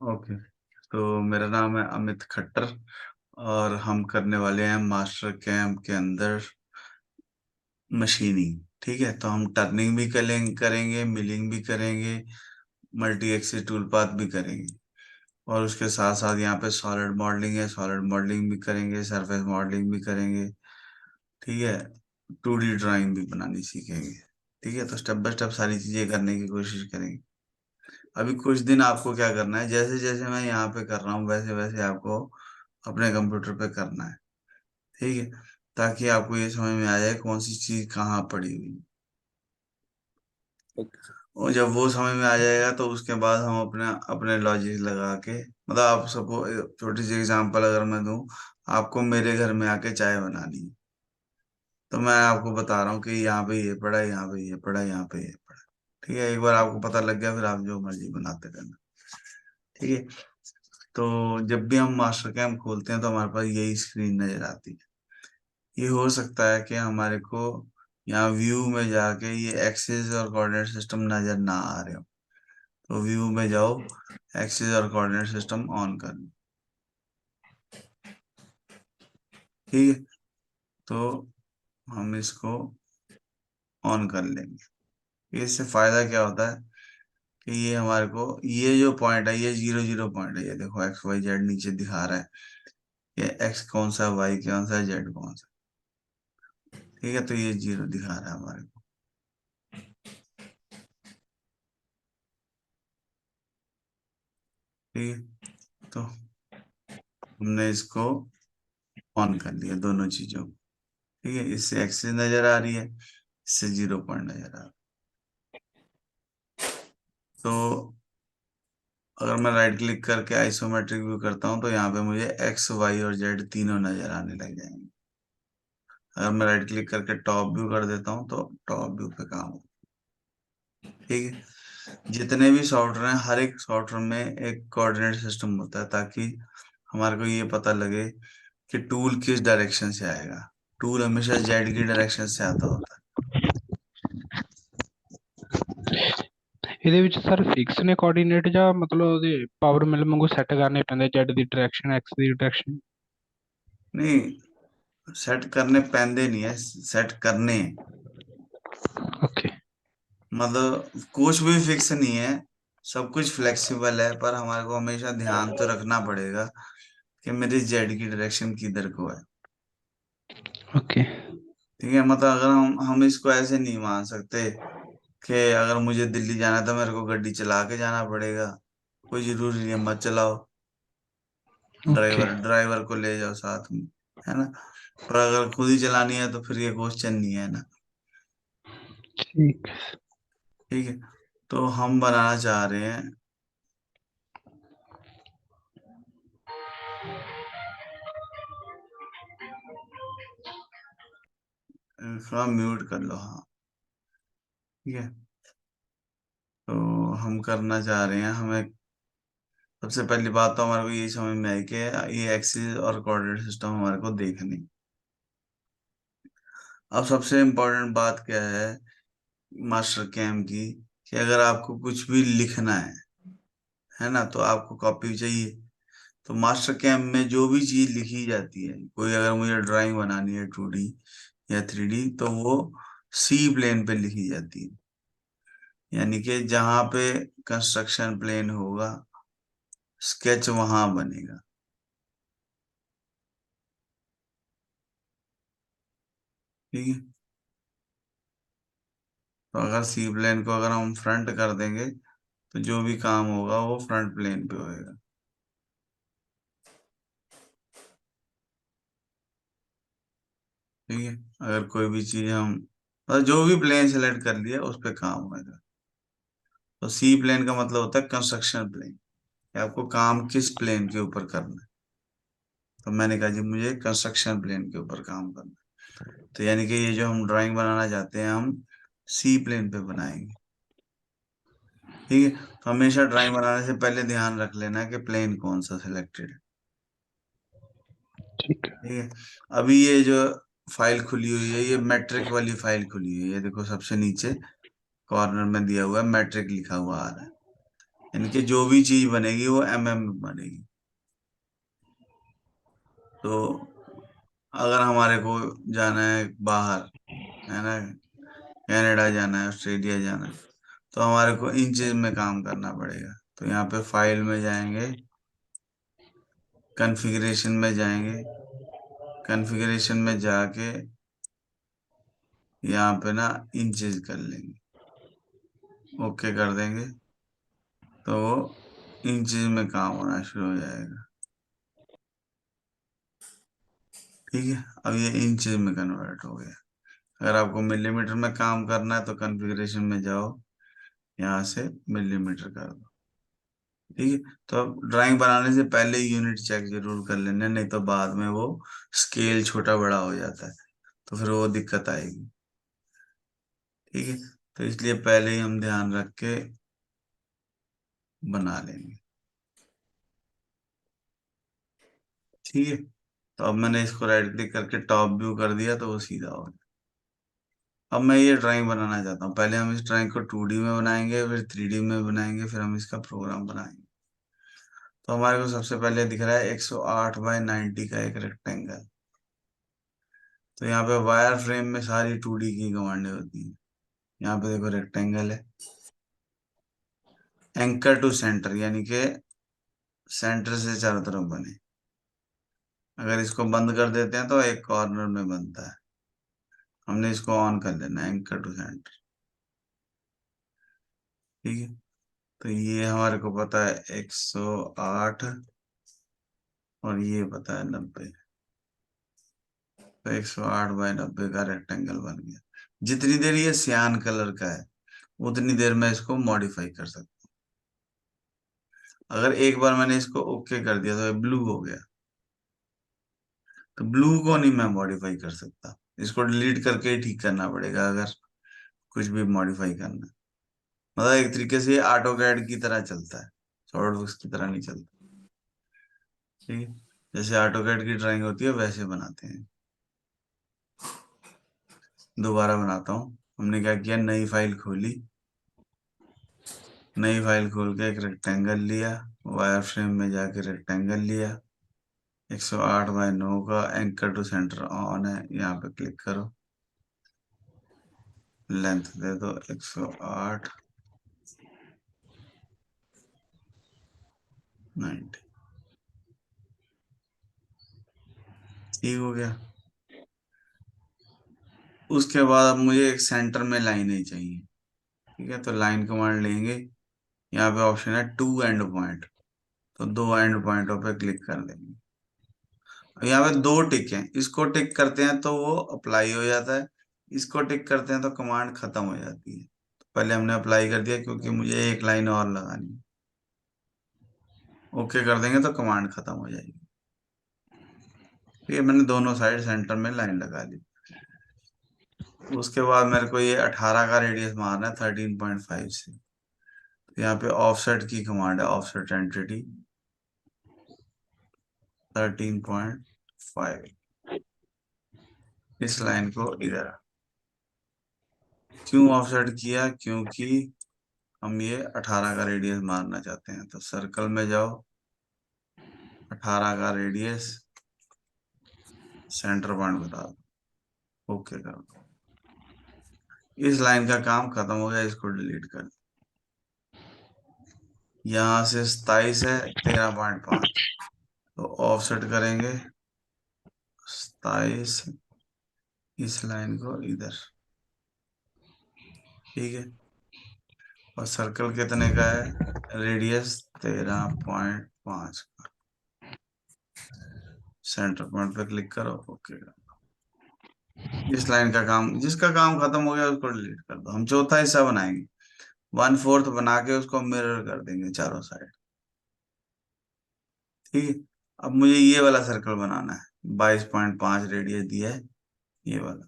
Okay. तो मेरा नाम है अमित खट्टर और हम करने वाले हैं मास्टर कैम्प के अंदर मशीनिंग। ठीक है, तो हम टर्निंग भी करेंगे, मिलिंग भी करेंगे, मल्टी एक्सिस टूल पाथ भी करेंगे। और उसके साथ साथ यहाँ पे सॉलिड मॉडलिंग है, सॉलिड मॉडलिंग भी करेंगे, सरफेस मॉडलिंग भी करेंगे। ठीक है, 2D ड्राइंग भी बनानी सीखेंगे। ठीक है, तो स्टेप बाय स्टेप सारी चीजें करने की कोशिश करेंगे। अभी कुछ दिन आपको क्या करना है, जैसे जैसे मैं यहाँ पे कर रहा हूँ वैसे वैसे आपको अपने कंप्यूटर पे करना है। ठीक है, ताकि आपको ये समझ में आ जाए कौन सी चीज कहाँ पड़ी हुई है। Okay sir. और जब वो समझ में आ जाएगा तो उसके बाद हम अपने अपने लॉजिक लगा के, मतलब आप सबको छोटी सी एग्जांपल अगर मैं दूं, आपको मेरे घर में आके चाय बनानी है, तो मैं आपको बता रहा हूँ कि यहाँ पे ये पड़ा है, यहाँ पे ये पड़ा है, यहाँ पे ये पड़ा है। ठीक है, एक बार आपको पता लग गया फिर आप जो मर्जी बनाते रहना। ठीक है, तो जब भी हम मास्टर कैम्प खोलते हैं तो हमारे पास यही स्क्रीन नजर आती है। ये हो सकता है कि हमारे को यहाँ व्यू में जाके ये एक्सिस और कोऑर्डिनेट सिस्टम नजर ना आ रहे हो, तो व्यू में जाओ, एक्सिस और कोऑर्डिनेट सिस्टम ऑन कर लो। ठीक है, तो हम इसको ऑन कर लेंगे। इससे फायदा क्या होता है कि ये हमारे को ये जो पॉइंट है ये 0 0 पॉइंट है, ये देखो एक्स वाई जेड नीचे दिखा रहा है, ये एक्स कौन सा, वाई कौन सा, जेड कौन सा। ठीक है, तो ये 0 दिखा रहा है हमारे को। ठीक है, तो हमने इसको ऑन कर लिया दोनों चीजों को। ठीक है, इससे एक्सिस नजर आ रही है, इससे 0 पॉइंट नजर आ रहा है। तो अगर मैं राइट क्लिक करके आइसोमेट्रिक व्यू करता हूँ तो यहाँ पे मुझे एक्स वाई और जेड तीनों नजर आने लग जाएंगे। अगर मैं राइट क्लिक करके टॉप व्यू कर देता हूँ तो टॉप व्यू पे काम हो। ठीक है, जितने भी सॉफ्टवेयर हैं हर एक सॉफ्टवेयर में एक कोऑर्डिनेट सिस्टम होता है, ताकि हमारे को ये पता लगे कि टूल किस डायरेक्शन से आएगा। टूल हमेशा जेड की डायरेक्शन से आता होता है। ਇਹਦੇ ਵਿੱਚ ਸਰ ਫਿਕਸ ਨੇ ਕੋਆਰਡੀਨੇਟ ਜਾਂ ਮਤਲਬ ਉਹਦੇ ਪਾਵਰ ਮਿਲ ਵਾਂਗੂ ਸੈੱਟ ਕਰਨੇ ਪੈਂਦੇ Z ਦੀ ਡਾਇਰੈਕਸ਼ਨ X ਦੀ ਡਾਇਰੈਕਸ਼ਨ। नहीं, सेट करने पैंदे नहीं है, सेट करने हैं। ओके। मतलब कुछ भी फिक्स नहीं है, सब कुछ फ्लेक्सिबल है, पर हमारे को हमेशा ध्यान तो रखना पड़ेगा कि मेरी जेड की डायरेक्शन किधर को है। ओके। ठीक है, मतलब अगर हम इसको ऐसे नहीं मान सकते कि अगर मुझे दिल्ली जाना है तो मेरे को गाड़ी चला के जाना पड़ेगा। कोई जरूरी नहीं है, मत चलाओ, ओके। ड्राइवर ड्राइवर को ले जाओ साथ में, है ना। पर अगर खुद ही चलानी है तो फिर ये क्वेश्चन नहीं है ना। ठीक। ठीक है, तो हम बनाना चाह रहे हैं, थोड़ा म्यूट कर लो, हाँ। ठीक है, तो हम करना चाह रहे हैं, हमें सबसे पहली बात तो हमारे को यही समझ में आई कि ये एक्सिस और कोऑर्डिनेट सिस्टम हमारे को देखनी। अब सबसे इम्पोर्टेंट बात क्या है मास्टर कैम की, कि अगर आपको कुछ भी लिखना है ना, तो आपको कॉपी चाहिए। तो मास्टर कैम में जो भी चीज लिखी जाती है, कोई अगर मुझे ड्राइंग बनानी है 2D या 3D, तो वो सी प्लेन पे लिखी जाती है। यानी कि जहां पे कंस्ट्रक्शन प्लेन होगा स्केच वहां बनेगा। ठीक है, तो अगर सी प्लेन को अगर हम फ्रंट कर देंगे तो जो भी काम होगा वो फ्रंट प्लेन पे होएगा। ठीक है, अगर कोई भी चीज हम मतलब जो भी प्लेन सेलेक्ट कर लिया उस पे काम होएगा। तो सी प्लेन का मतलब होता है कंस्ट्रक्शन प्लेन, कि आपको काम किस प्लेन के ऊपर करना है। तो मैंने कहा जी मुझे कंस्ट्रक्शन प्लेन के ऊपर काम करना है, तो यानी कि ये जो हम ड्राइंग बनाना चाहते हैं हम सी प्लेन पे बनाएंगे। ठीक है, तो हमेशा ड्राइंग बनाने से पहले ध्यान रख लेना है कि प्लेन कौन सा सिलेक्टेड है। ठीक है। ठीक है, अभी ये जो फाइल खुली हुई है ये मैट्रिक वाली फाइल खुली हुई है, ये देखो सबसे नीचे कॉर्नर में दिया हुआ है मैट्रिक लिखा हुआ आ रहा है। यानी कि जो भी चीज बनेगी वो में बनेगी। तो अगर हमारे को जाना है बाहर, है ना, कनाडा जाना है, ऑस्ट्रेलिया जाना है, तो हमारे को इंचेस में काम करना पड़ेगा। तो यहाँ पे फाइल में जाएंगे, कॉन्फ़िगरेशन में जाएंगे, कॉन्फ़िगरेशन में जाके यहाँ पे ना इंचेस कर लेंगे, ओके कर देंगे, तो वो इंचेस में काम होना शुरू हो जाएगा। ठीक है, अब ये इंचेस में कन्वर्ट हो गया। अगर आपको मिलीमीटर में काम करना है तो कॉन्फ़िगरेशन में जाओ, यहाँ से मिलीमीटर कर दो। ठीक है, तो अब ड्राइंग बनाने से पहले यूनिट चेक जरूर कर लेना, नहीं तो बाद में वो स्केल छोटा बड़ा हो जाता है, तो फिर वो दिक्कत आएगी। ठीक है, तो इसलिए पहले ही हम ध्यान रख के बना लेंगे। ठीक है, तो अब मैंने इसको राइट क्लिक करके टॉप व्यू कर दिया, तो वो सीधा हो गया। अब मैं ये ड्राइंग बनाना चाहता हूँ। पहले हम इस ड्राइंग को 2D में बनाएंगे, फिर 3D में बनाएंगे, फिर हम इसका प्रोग्राम बनाएंगे। तो हमारे को सबसे पहले दिख रहा है 108 बाय 90 का एक रेक्टेंगल। तो यहाँ पे वायर फ्रेम में सारी 2D की कमांडें होती हैं। यहाँ पे देखो रेक्टेंगल है, एंकर टू सेंटर, यानी कि सेंटर से चारों तरफ बने। अगर इसको बंद कर देते हैं तो एक कॉर्नर में बनता है, हमने इसको ऑन कर लेना है, एंकर टू सेंटर। ठीक है, तो ये हमारे को पता है 108, और ये पता है 90। तो 108 बाय 90 का रेक्टेंगल बन गया। जितनी देर ये सियान कलर का है उतनी देर में इसको मॉडिफाई कर सकता हूँ। अगर एक बार मैंने इसको ओके कर दिया तो ये ब्लू हो गया, तो ब्लू को नहीं मैं मॉडिफाई कर सकता, इसको डिलीट करके ही ठीक करना पड़ेगा अगर कुछ भी मॉडिफाई करना है। मतलब एक तरीके से ये ऑटो कैड की तरह चलता है, सॉलिडवर्क्स की तरह नहीं चलता। ठीक है, जैसे ऑटो कैड की ड्राइंग होती है वैसे बनाते हैं। दोबारा बनाता हूँ। हमने क्या किया, नई फाइल खोली, नई फाइल खोल के एक रेक्टेंगल लिया, वायर फ्रेम में जाके रेक्टेंगल लिया, 108 बाय 9 का, एंकर टू सेंटर ऑन है, यहाँ पे क्लिक करो, लेंथ दे दो 108 90। ठीक हो गया। उसके बाद अब मुझे एक सेंटर में लाइन ही चाहिए। ठीक है, तो लाइन कमांड लेंगे, यहाँ पे ऑप्शन है टू एंड पॉइंट, तो दो एंड पॉइंटों पे क्लिक कर देंगे। अब यहाँ पे दो टिक हैं, इसको टिक करते हैं तो वो अप्लाई हो जाता है, इसको टिक करते हैं तो कमांड खत्म हो जाती है। तो पहले हमने अप्लाई कर दिया क्योंकि मुझे एक लाइन और लगानी है। ओके कर देंगे तो कमांड खत्म हो जाएगी। ठीक है, मैंने दोनों साइड सेंटर में लाइन लगा ली। उसके बाद मेरे को ये 18 का रेडियस मारना है 13.5 से। तो यहाँ पे ऑफसेट की कमांड है, ऑफसेट एंटिटी 13.5, इस लाइन को इधर। क्यों ऑफसेट किया, क्योंकि हम ये 18 का रेडियस मारना चाहते हैं। तो सर्कल में जाओ, 18 का रेडियस, सेंटर पॉइंट बता दो, ओके करो। इस लाइन का काम खत्म हो गया, इसको डिलीट कर। यहाँ से 27 है, 13.5, तो ऑफसेट करेंगे 27, इस लाइन को इधर। ठीक है, और सर्कल कितने का है, रेडियस 13.5 का, सेंटर पॉइंट पे क्लिक करो, ओके। इस लाइन का काम, जिसका काम खत्म हो गया उसको डिलीट कर दो। हम चौथा हिस्सा बनाएंगे, 1/4 बना के उसको मिरर कर देंगे चारों साइड। ठीक है, अब मुझे ये वाला सर्कल बनाना है, 22.5 रेडियस दिया है, ये वाला।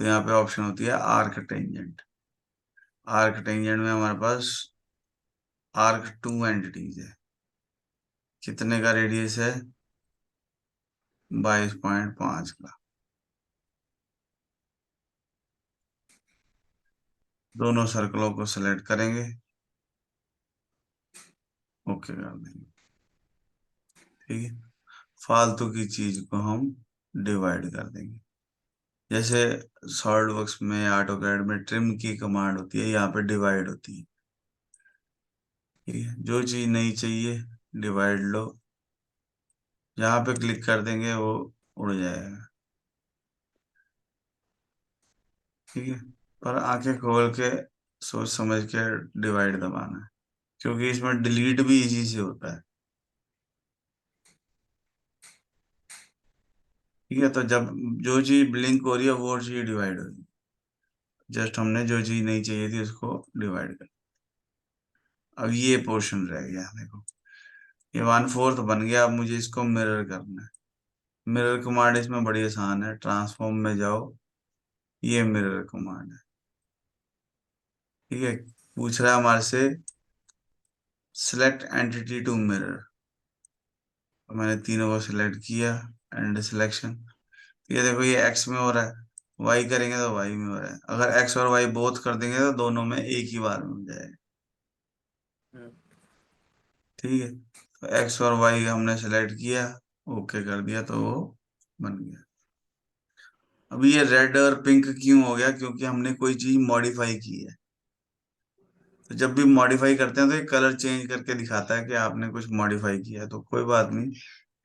तो यहाँ पे ऑप्शन होती है आर्क टेंजेंट। आर्क टेंजेंट में हमारे पास आर्क टू एंटिटीज है। कितने का रेडियस है, 22.5 का। दोनों सर्कलों को सिलेक्ट करेंगे, ओके कर देंगे। ठीक है, फालतू की चीज को हम डिवाइड कर देंगे। जैसे सॉलिड वर्क्स में, ऑटोकैड में ट्रिम की कमांड होती है, यहाँ पे डिवाइड होती है। ठीक है, जो चीज नहीं चाहिए डिवाइड लो, जहाँ पे क्लिक कर देंगे वो उड़ जाएगा। ठीक है, पर आंखें खोल के सोच समझ के डिवाइड दबाना है, क्योंकि इसमें डिलीट भी इजी से होता है। ठीक है, तो जब जो चीज ब्लिंक हो रही है वो चीज डिवाइड हो रही है, जस्ट हमने जो चीज नहीं चाहिए थी उसको डिवाइड कर। अब ये पोर्शन रह गया, देखो ये 1/4 बन गया। अब मुझे इसको मिरर करना है। मिरर कमांड इसमें बड़ी आसान है, ट्रांसफॉर्म में जाओ, ये मिरर कमांड है। ठीक है, पूछ रहा है हमारे से सिलेक्ट एंटिटी टू मिरर, तो मैंने तीनों को सिलेक्ट किया, एंड सिलेक्शन। ये देखो ये एक्स में हो रहा है, वाई करेंगे तो वाई में हो रहा है। अगर एक्स और वाई बोथ कर देंगे तो दोनों में एक ही बार में हो जाएगा। हम्म। ठीक है, तो एक्स और वाई हमने सेलेक्ट किया, ओके कर दिया, तो वो बन गया। अभी ये रेड और पिंक क्यों हो गया? क्योंकि हमने कोई चीज मॉडिफाई की है। तो जब भी मॉडिफाई करते हैं तो ये कलर चेंज करके दिखाता है कि आपने कुछ मॉडिफाई किया है, तो कोई बात नहीं।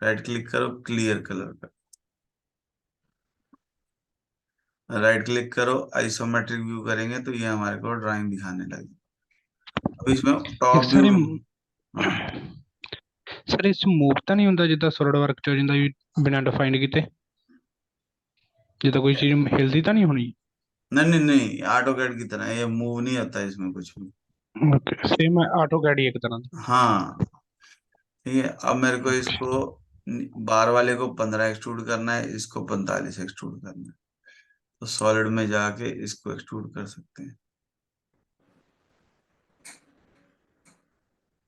राइट क्लिक करो, क्लियर कलर कर, राइट क्लिक करो, आइसोमेट्रिक व्यू करेंगे तो ये हमारे को ड्राइंग दिखाने लगी। अब इसमें एक टॉप व्यू। ਸਾਰੇ हाँ, ਸਰ ਇਸ ਮੂਵ ਤਾਂ ਨਹੀਂ ਹੁੰਦਾ ਜਿੱਦਾਂ ਸੋਲਿਡ ਵਰਕ ਚ ਹੋ ਜਾਂਦਾ ਵੀ ਬਿਨਾਂ ਡਿਫਾਈਂਡ ਕੀਤੇ, ਜਿੱਦਾਂ ਕੋਈ ਚੀਜ਼ ਹਿਲਦੀ ਤਾਂ ਨਹੀਂ ਹੋਣੀ? नहीं नहीं नहीं, ऑटो कैड की तरह ये मूव नहीं होता है इसमें कुछ भी। ਓਕੇ, ਸੇਮ ਆਟੋ ਕੈਡ ਹੀ ਇੱਕ तरह ਦਾ। हाँ, ठीक है, अब मेरे को इसको बार वाले को 15 एक्सट्रूड करना है, इसको 45 एक्सट्रूड करना है। तो सॉलिड में जाके इसको एक्सट्रूड कर सकते हैं।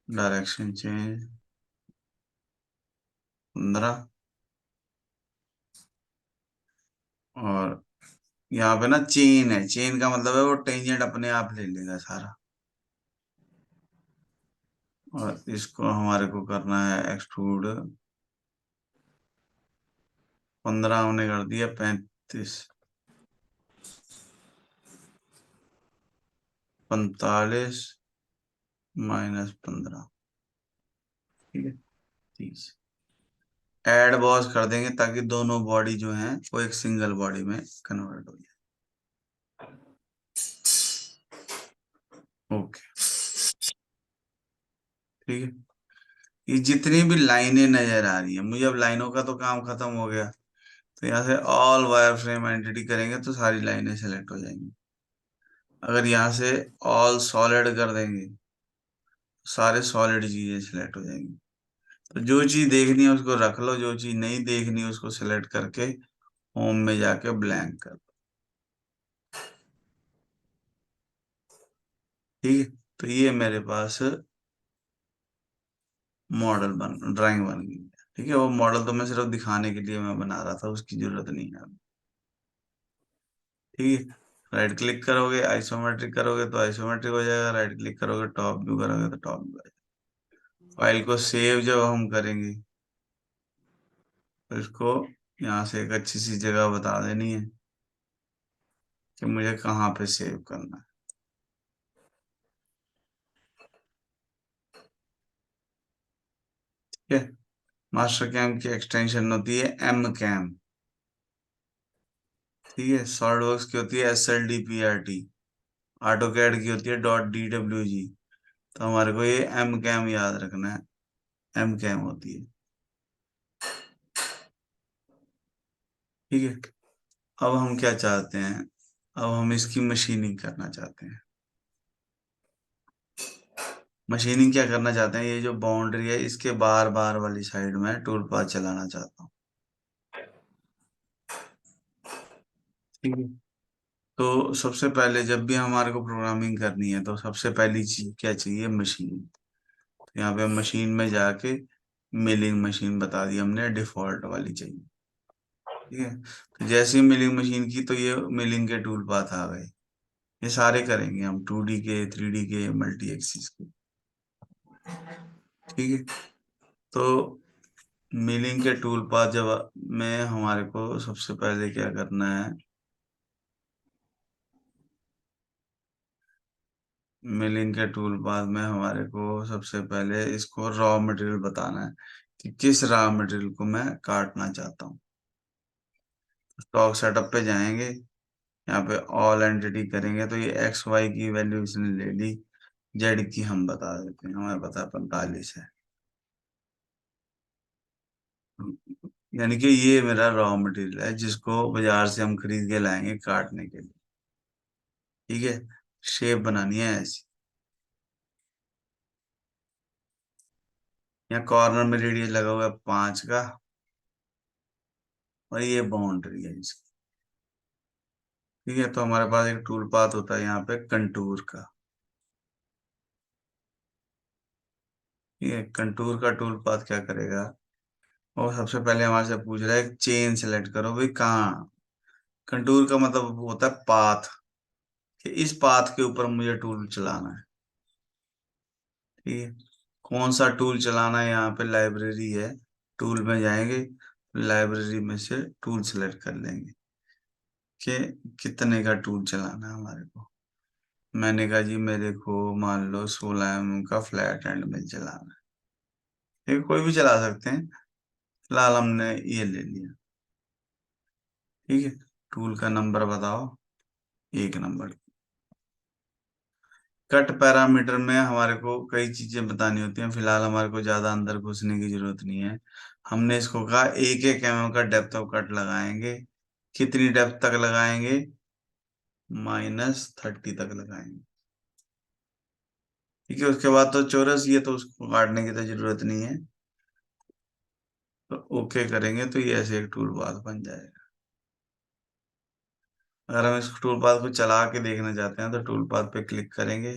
डायरेक्शन चेंज 15, और यहाँ पे ना चेन है, चेन का मतलब है वो टेंजेंट अपने आप ले लेगा सारा। और इसको हमारे को करना है एक्सट्रूड, 15 हमने कर दिया, 35, 45 -15, ठीक है, 30। एड बॉस कर देंगे ताकि दोनों बॉडी जो हैं वो एक सिंगल बॉडी में कन्वर्ट हो जाए। ओके, ठीक है, ये जितनी भी लाइनें नजर आ रही है मुझे, अब लाइनों का तो काम खत्म हो गया। तो यहाँ से ऑल वायर फ्रेम एंटिटी करेंगे तो सारी लाइनें सेलेक्ट हो जाएंगी। अगर यहाँ से ऑल सॉलिड कर देंगे तो सारे सॉलिड चीजें सिलेक्ट हो जाएंगी। तो जो चीज देखनी है उसको रख लो, जो चीज नहीं देखनी है उसको सिलेक्ट करके होम में जाके ब्लैंक कर दो। ठीक है, तो ये मेरे पास मॉडल बन ड्राइंग बन गई है। ठीक है, वो मॉडल तो मैं सिर्फ दिखाने के लिए मैं बना रहा था, उसकी जरूरत नहीं है अब। ठीक है, राइट क्लिक करोगे आइसोमेट्रिक करोगे तो आइसोमेट्रिक हो जाएगा, राइट क्लिक करोगे टॉप व्यू करोगे तो टॉप व्यू। फाइल को सेव जब हम करेंगे तो इसको यहाँ से एक अच्छी सी जगह बता देनी है कि मुझे कहाँ पे सेव करना है। ठीक है, मास्टर कैम की एक्सटेंशन होती है एम कैम। ठीक है, सॉलिड वर्क्स की होती है SLDPRT, ऑटो कैड की होती है .DWG। तो हमारे को ये एम कैम याद रखना है, एम कैम होती है। ठीक है, अब हम क्या चाहते हैं? अब हम इसकी मशीनिंग करना चाहते हैं। मशीनिंग क्या करना चाहते हैं? ये जो बाउंड्री है इसके बार बार वाली साइड में टूल पाथ चलाना चाहता हूँ। ठीक है, तो सबसे पहले जब भी हमारे को प्रोग्रामिंग करनी है तो सबसे पहली चीज क्या चाहिए? मशीन। तो यहाँ पे मशीन में जाके मिलिंग मशीन बता दी हमने, डिफॉल्ट वाली चाहिए। ठीक है, तो जैसे ही मिलिंग मशीन की तो ये मिलिंग के टूल पाथ आ गए। ये सारे करेंगे हम, 2D के, 3D के, मल्टी एक्सिस के। ठीक है। तो मिलिंग के टूल पाथ जब में हमारे को सबसे पहले क्या करना है, मिलिंग के टूल पाथ में हमारे को सबसे पहले इसको रॉ मटेरियल बताना है कि किस रॉ मटेरियल को मैं काटना चाहता हूँ। स्टॉक सेटअप पे जाएंगे, यहाँ पे ऑल एंटिटी करेंगे तो ये एक्स वाई की वैल्यू इसने ले ली, जेड की हम बता देते हैं, हमें पता है 45 है। यानी कि ये मेरा रॉ मटेरियल है जिसको बाजार से हम खरीद के लाएंगे काटने के लिए। ठीक है। शेप बनानी है ऐसी, यहाँ कॉर्नर में रेडियस लगा हुआ है 5 का, और ये बाउंड्री है इसकी। ठीक है। तो हमारे पास एक टूल पाथ होता है यहाँ पे कंटूर का। ठीक है। कंटूर का टूल पाथ क्या करेगा, वो सबसे पहले हमारे से पूछ रहा है चेन सेलेक्ट करो भाई कहाँ। कंटूर का मतलब होता है पाथ, कि इस पाथ के ऊपर मुझे टूल चलाना है। ठीक है। कौन सा टूल चलाना है, यहाँ पे लाइब्रेरी है, टूल में जाएंगे, लाइब्रेरी में से टूल सेलेक्ट कर लेंगे कि कितने का टूल चलाना है हमारे को। मैंने कहा जी मेरे को मान लो 16 mm का फ्लैट एंड में चलाना है। ये कोई भी चला सकते हैं, फिलहाल हमने ये ले लिया। ठीक है। टूल का नंबर बताओ, 1 नंबर। कट पैरामीटर में हमारे को कई चीजें बतानी होती हैं, फिलहाल हमारे को ज्यादा अंदर घुसने की जरूरत नहीं है। हमने इसको कहा 1 1 mm का डेप्थ ऑफ कट लगाएंगे। कितनी डेप्थ तक लगाएंगे, -30 तक लगाएंगे। ठीक है। उसके बाद तो चौरस ही है तो उसको काटने की तो जरूरत नहीं है। तो ओके करेंगे तो ये ऐसे एक टूल पाथ बन जाएगा। अगर हम इस टूल पाथ को चला के देखना चाहते हैं तो टूल पाथ पे क्लिक करेंगे,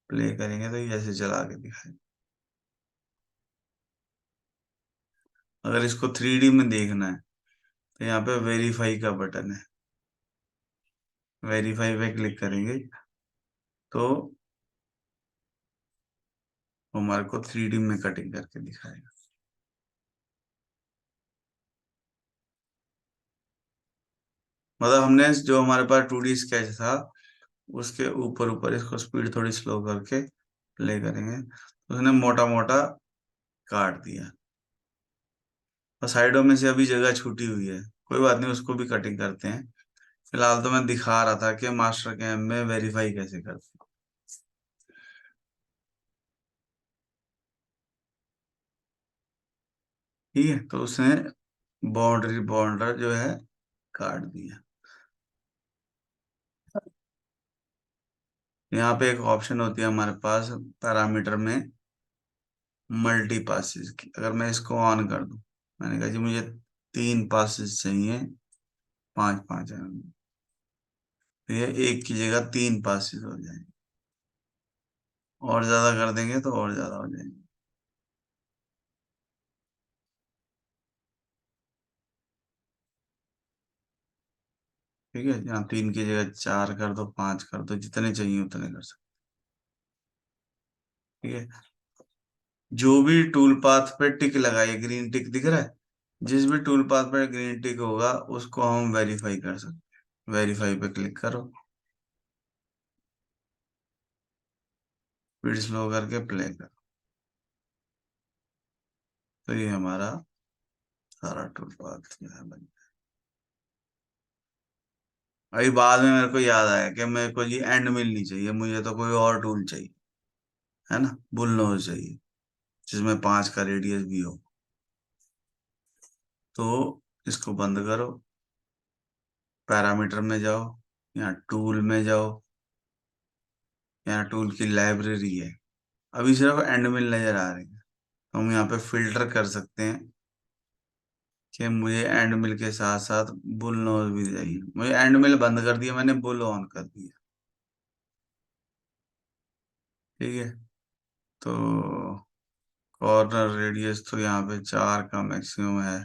प्ले करेंगे तो ये ऐसे चला के दिखाएगा। अगर इसको 3D में देखना है तो यहाँ पे वेरीफाई का बटन है, वेरीफाई पे क्लिक करेंगे तो वो हमारे को 3D में कटिंग करके दिखाएगा। मतलब हमने जो हमारे पास 2D स्केच था उसके ऊपर ऊपर इसको स्पीड थोड़ी स्लो करके प्ले करेंगे तो उसने मोटा मोटा काट दिया, और साइडों में से अभी जगह छूटी हुई है, कोई बात नहीं उसको भी कटिंग करते हैं। फिलहाल तो मैं दिखा रहा था कि मास्टर कैम में वेरीफाई कैसे करते हैं। ठीक है। तो उसने बाउंड्री बॉर्डर जो है काट दिया। यहाँ पे एक ऑप्शन होती है हमारे पास पैरामीटर में, मल्टी पासेस की। अगर मैं इसको ऑन कर दूं, मैंने कहा जी मुझे 3 पासेस चाहिए 5 5 mm, तो ये एक की जगह 3 पासेस हो जाएंगे, और ज्यादा कर देंगे तो और ज्यादा हो जाएंगे। ठीक है। यहाँ 3 की जगह 4 कर दो, 5 कर दो, जितने चाहिए उतने कर सकते। ठीक है। जो भी टूल पाथ पे टिक लगाइए, ग्रीन टिक दिख रहा है, जिस भी टूल पाथ पे ग्रीन टिक होगा उसको हम वेरीफाई कर सकते हैं। वेरीफाई पे क्लिक करो, स्पीड स्लो करके प्ले करो, तो ये हमारा सारा टूल पाथ जो है बन गया। अभी बाद में मेरे को याद आया कि मेरे को ये एंड मिल नहीं चाहिए, मुझे तो कोई और टूल चाहिए, है ना, बुल नोज चाहिए जिसमें 5 का रेडियस भी हो। तो इसको बंद करो, पैरामीटर में जाओ, यहाँ टूल में जाओ, यहाँ टूल की लाइब्रेरी है। अभी सिर्फ एंड मिल नजर आ रही है, तो हम यहाँ पे फिल्टर कर सकते हैं कि मुझे एंड मिल के साथ साथ बुल नोज भी चाहिए। मुझे एंड मिल बंद कर दिया मैंने, बुल ऑन कर दिया। ठीक है। तो कॉर्नर रेडियस तो यहाँ पे 4 का मैक्सिमम है,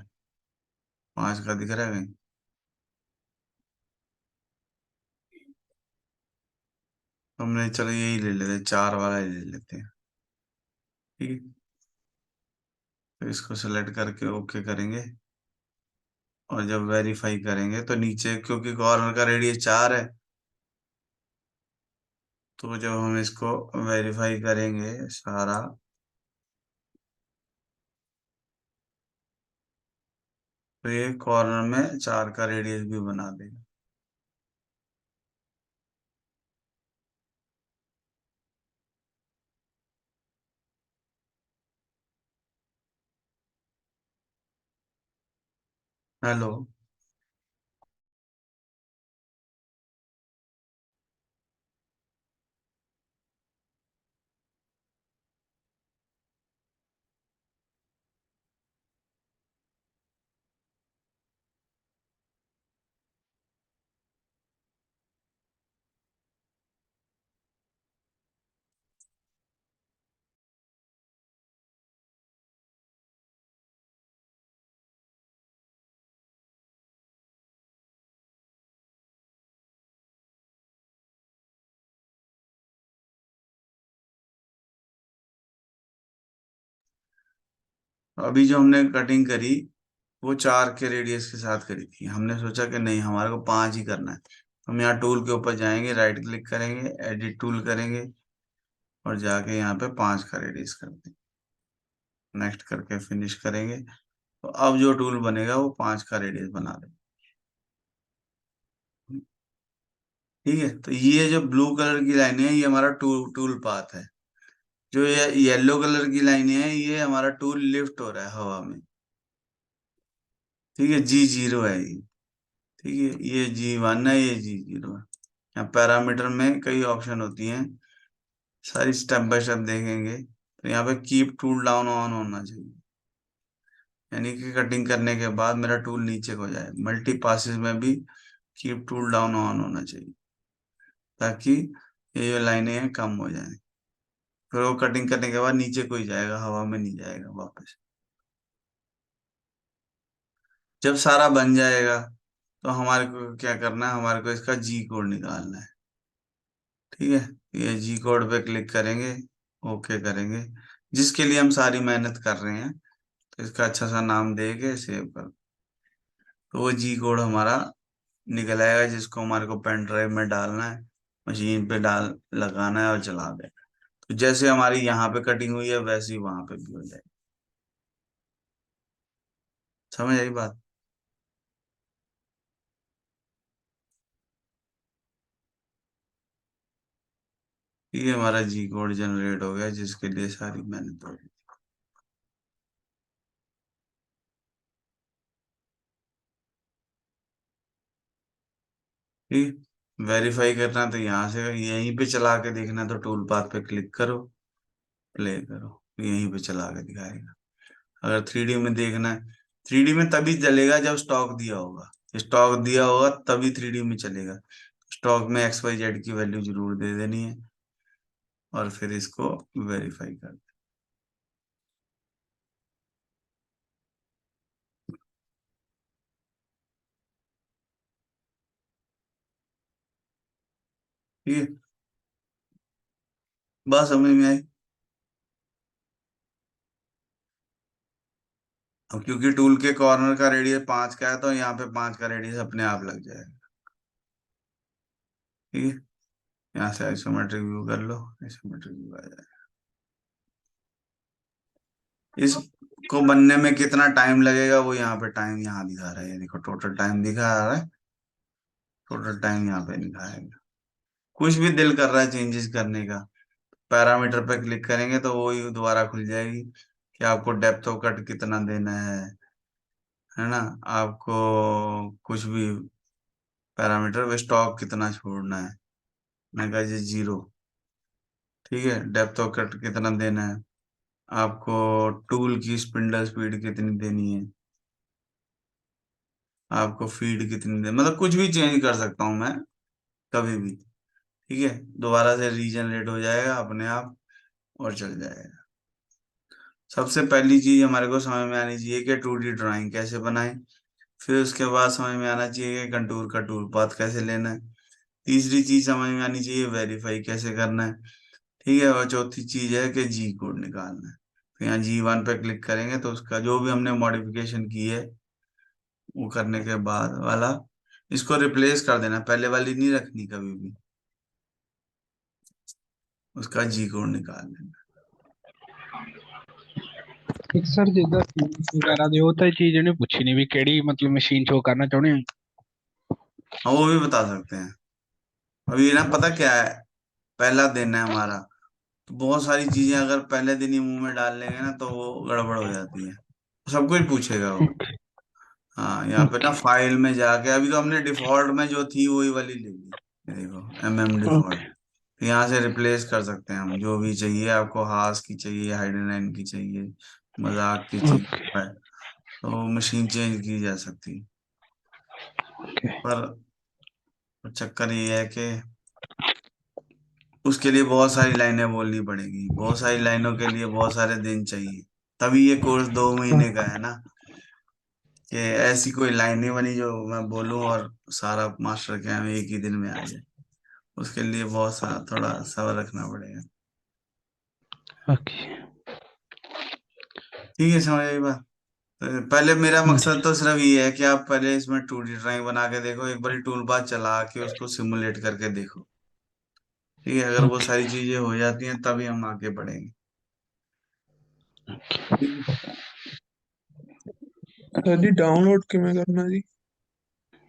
5 का दिख रहा है कहीं। हमने चलो यही ले लेते हैं, 4 वाला ही ले लेते हैं। ठीक है, तो इसको सेलेक्ट करके ओके करेंगे। और जब वेरीफाई करेंगे तो नीचे, क्योंकि कॉर्नर का रेडियस 4 है, तो जब हम इसको वेरीफाई करेंगे सारा, तो ये कॉर्नर में 4 का रेडियस भी बना देगा। हेलो। अभी जो हमने कटिंग करी, वो 4 के रेडियस के साथ करी थी। हमने सोचा कि नहीं, हमारे को 5 ही करना है। हम यहाँ टूल के ऊपर जाएंगे, राइट क्लिक करेंगे, एडिट टूल करेंगे, और जाके यहाँ पे 5 का रेडियस कर देंगे। नेक्स्ट करके फिनिश करेंगे, तो अब जो टूल बनेगा वो 5 का रेडियस बना देगा। ठीक है, तो ये जो ब्लू कलर की लाइन है, ये हमारा टूल टूल पाथ है। जो ये येलो कलर की लाइन है, ये हमारा टूल लिफ्ट हो रहा है हवा में। ठीक है, G0 है ये। ठीक है, ये G1 है, ये G0 है। यहाँ पैरामीटर में कई ऑप्शन होती हैं, सारी स्टेप बाय स्टेप देखेंगे। तो यहाँ पे कीप टूल डाउन ऑन होना चाहिए, यानी कि कटिंग करने के बाद मेरा टूल नीचे को जाए। मल्टी पासिस में भी कीप टूल डाउन ऑन होना चाहिए, ताकि ये जो लाइनें हैं कम हो जाएं। फिर वो कटिंग करने के बाद नीचे को ही जाएगा, हवा में नहीं जाएगा वापस। जब सारा बन जाएगा, तो हमारे को क्या करना है, हमारे को इसका जी कोड निकालना है। ठीक है, ये जी कोड पे क्लिक करेंगे, ओके करेंगे। जिसके लिए हम सारी मेहनत कर रहे हैं, तो इसका अच्छा सा नाम दे के सेव कर, तो वो जी कोड हमारा निकल आएगा, जिसको हमारे को पेन ड्राइव में डालना है, मशीन पे डाल लगाना है और चला देना। तो जैसे हमारी यहाँ पे कटिंग हुई है, वैसे ही वहां पे भी हो जाएगी। समझ आई बात? ये हमारा जी कोड जनरेट हो गया, जिसके लिए सारी मेहनत हो गई। ठीक, वेरीफाई करना है तो यहाँ से यहीं पे चला के देखना है, तो टूल पाथ पे क्लिक करो, प्ले करो, यहीं पे चला के दिखाएगा। अगर 3D में देखना है, 3D में तभी चलेगा जब स्टॉक दिया होगा। स्टॉक दिया होगा तभी 3D में चलेगा। स्टॉक में XYZ की वैल्यू जरूर दे देनी है, और फिर इसको वेरीफाई कर। ठीक है, बात समझ में आई? अब क्योंकि टूल के कॉर्नर का रेडियस 5 का है, तो यहाँ पे 5 का रेडियस अपने आप लग जाएगा। ठीक है, यहाँ से आइसोमेट्रिक व्यू कर लो, आइसोमेट्रिक व्यू आ जाएगा। इसको बनने में कितना टाइम लगेगा, वो यहाँ पे टाइम यहाँ दिखा रहा है, ये देखो टोटल टाइम दिखा रहा है। टोटल टाइम यहाँ पे दिखाएगा। कुछ भी दिल कर रहा है चेंजेस करने का, पैरामीटर पे क्लिक करेंगे तो वो ही दोबारा खुल जाएगी, कि आपको डेप्थ ऑफ कट कितना देना है ना, आपको कुछ भी पैरामीटर, स्टॉक कितना छोड़ना है, मैं कहा जी 0। ठीक है, डेप्थ ऑफ कट कितना देना है, आपको टूल की स्पिंडल स्पीड कितनी देनी है, आपको फीड कितनी देनी, मतलब कुछ भी चेंज कर सकता हूँ मैं कभी भी। ठीक है, दोबारा से रीजनरेट हो जाएगा अपने आप, और चल जाएगा। सबसे पहली चीज हमारे को समझ में आनी चाहिए कि 2D ड्राइंग कैसे बनाएं। फिर उसके बाद समझ में आना चाहिए कि कंटूर का टूल पाथ कैसे लेना है। तीसरी चीज समझ में आनी चाहिए वेरीफाई कैसे करना है। ठीक है, और चौथी चीज है कि जी कोड निकालना है। तो यहाँ G1 पे क्लिक करेंगे तो उसका जो भी हमने मॉडिफिकेशन की है वो करने के बाद वाला इसको रिप्लेस कर देना, पहले वाली नहीं रखनी कभी भी, उसका जी कोड निकाल लेना। ਇੱਕ ਸਰ ਜਿੱਦਾਂ settings ਵਗੈਰਾ ਦੇ ਉਹ ਤਾਂ ਚੀਜ਼ ਇਹਨੇ ਪੁੱਛੀ ਨਹੀਂ ਵੀ ਕਿਹੜੀ ਮਤਲਬ ਮਸ਼ੀਨ ਸ਼ੋ ਕਰਨਾ ਚਾਹੁੰਦੇ ਹੋ। हाँ वो भी बता सकते हैं। अभी ना पता क्या है, पहला दिन है हमारा, तो बहुत सारी चीजें अगर पहले दिन ही मुंह में डाल लेंगे ना तो वो गड़बड़ हो जाती है, सब कुछ पूछेगा वो। ओके हाँ, यहाँ पे ना ओके फाइल में जाके अभी तो हमने डिफॉल्ट में जो थी वही वाली ले ली, ये देखो ओके डिफॉल्ट। यहाँ से रिप्लेस कर सकते हैं हम, जो भी चाहिए आपको, हास की चाहिए, हाइडन लाइन की चाहिए, मजाक की चाहिए, ओके तो मशीन चेंज की जा सकती है। ओके पर चक्कर ये है कि उसके लिए बहुत सारी लाइनें बोलनी पड़ेगी, बहुत सारी लाइनों के लिए बहुत सारे दिन चाहिए, तभी ये कोर्स 2 महीने का है ना, कि ऐसी कोई लाइन नहीं बनी जो मैं बोलूं और सारा मास्टर क्या में एक ही दिन में आ जाए। उसके लिए बहुत सा थोड़ा सब्र रखना पड़ेगा। ओके ठीक है, समझ आई बात। तो पहले मेरा मकसद तो सिर्फ ये है कि आप पहले इसमें 2D ड्राइंग बना के देखो, एक बार टूल बार चला के उसको सिमुलेट करके देखो। ठीक है, अगर वो ओके सारी चीजें हो जाती हैं तभी हम आगे बढ़ेंगे। ठीक है। सर जी डाउनलोड किਵੇਂ करना जी?